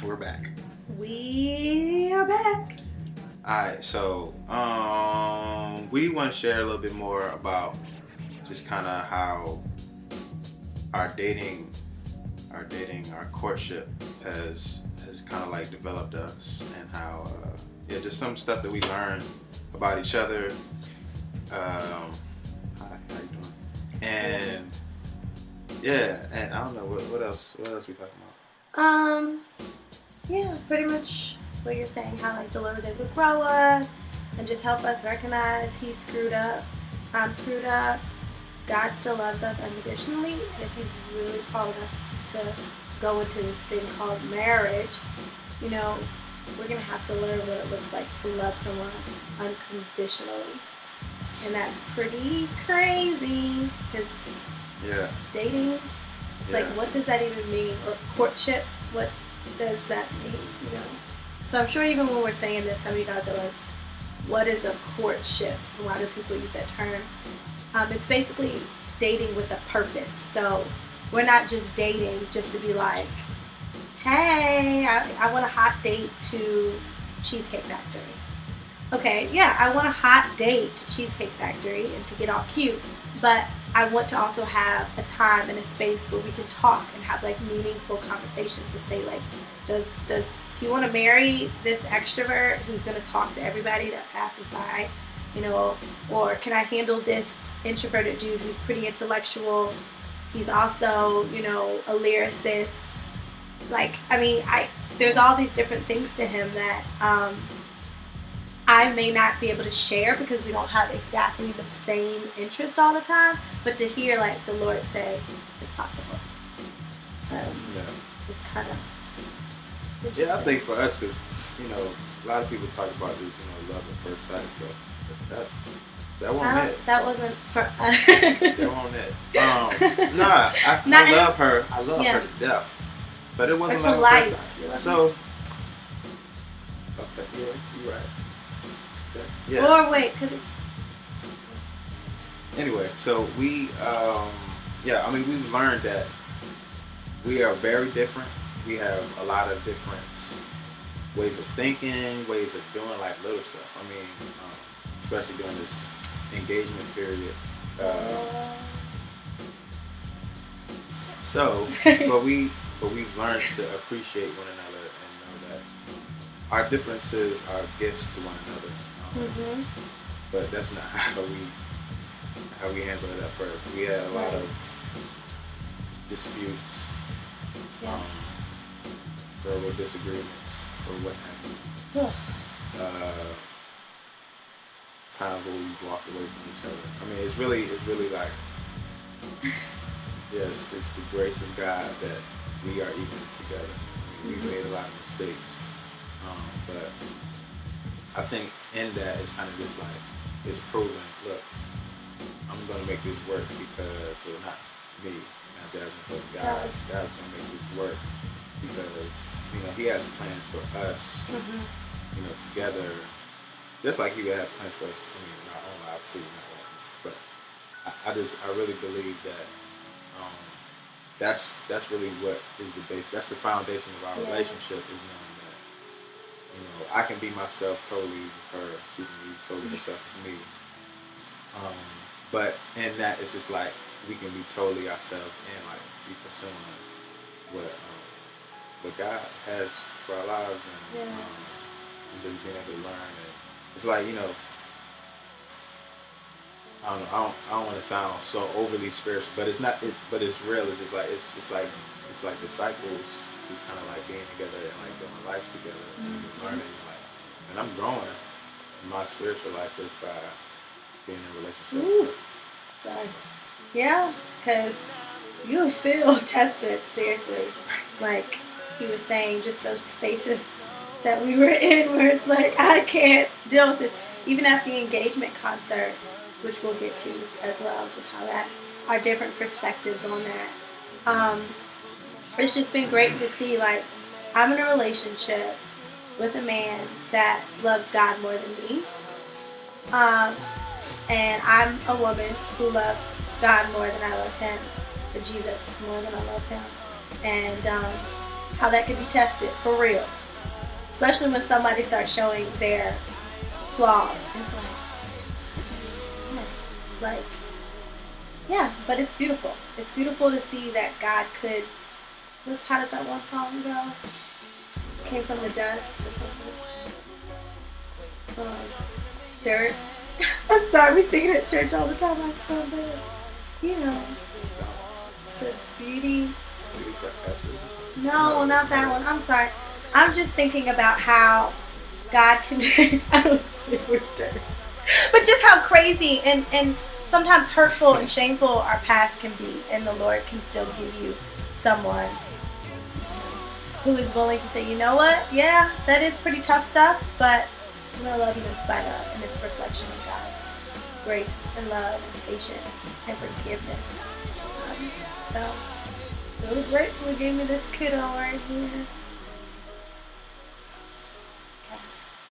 We're back. We are back. Alright, so we want to share a little bit more about just kind of how our courtship has kind of like developed us, and how just some stuff that we learned about each other. Hi, how you doing? And and I don't know what else we talking about. Yeah, pretty much what you're saying, how like the Lord was able to grow us and just help us recognize He screwed up, I'm screwed up. God still loves us unconditionally, and if He's really called us to go into this thing called marriage, you know, we're gonna have to learn what it looks like to love someone unconditionally, and that's pretty crazy because dating, it's like, what does that even mean? Or courtship, what does that mean? You know, so I'm sure even when we're saying this, some of you guys are like, what is a courtship? A lot of people use that term. It's basically dating with a purpose. So we're not just dating just to be like, hey, I want a hot date to Cheesecake Factory. Okay, yeah, I want a hot date to Cheesecake Factory and to get all cute, but I want to also have a time and a space where we can talk and have like meaningful conversations to say like, does you want to marry this extrovert who's going to talk to everybody that passes by, you know, or can I handle this introverted dude who's pretty intellectual? He's also, you know, a lyricist. Like, I mean, there's all these different things to him that I may not be able to share because we don't have exactly the same interest all the time, but to hear like the Lord say it's possible, it's kind of interesting. Yeah, I think for us, because you know, a lot of people talk about this, you know, love at first sight stuff. That wasn't it. That wasn't for us. That wasn't it. I love her. I love her to death, but it wasn't love at first sight. So, okay, yeah, you're right. Yeah. Or wait, could it? Anyway, so we, I mean, we've learned that we are very different. We have a lot of different ways of thinking, ways of doing like little stuff. I mean, especially during this engagement period. But we've learned to appreciate one another and know that our differences are gifts to one another. But that's not how we handle it at first. We had a lot of disputes, verbal disagreements, or what have you. Times where we walked away from each other. I mean, it's really like, yes, it's the grace of God that we are even together. I mean, we've made a lot of mistakes, but I think in that it's kind of just like, it's proven, look, I'm going to make this work because, well, not me, not Jasmine, but God. God's going to make this work because, you know, He has plans for us, you know, together, just like He would have plans for us, I mean, in our own lives too, but I really believe that that's really what is the base, that's the foundation of our relationship, is knowing that, you know, I can be myself totally with her, she can be totally herself with me. But in that, it's just like we can be totally ourselves and like be pursuing what God has for our lives, and just being able to learn. And it's like, you know, I don't want to sound so overly spiritual, but it's not. But it's real. It's just like it's like disciples, just kind of like being together and like doing life together and learning. Like, and I'm growing in my spiritual life just by being in a relationship. Sorry. Yeah, because you feel tested, seriously. Like he was saying, just those spaces that we were in where it's like, I can't deal with this. Even at the engagement concert, which we'll get to as well, just how that, our different perspectives on that. It's just been great to see, like, I'm in a relationship with a man that loves God more than me. And I'm a woman who loves God more than I love him, or Jesus more than I love him. And how that can be tested for real. Especially when somebody starts showing their flaws. It's like, yeah, but it's beautiful. It's beautiful to see that God could, how does that one song go? Came from the dust or something. Dirt. I'm sorry, we sing it at church all the time. I'm so bad. You know, the beauty. No, not that one. I'm sorry. I'm just thinking about how God can I don't say we're dirt. But just how crazy and sometimes hurtful and shameful our past can be, and the Lord can still give you someone who is willing to say, you know what, yeah, that is pretty tough stuff, but I'm going to love you in spite of, and it's a reflection of God's grace and love and patience and forgiveness. So, really grateful He gave me this kiddo right here.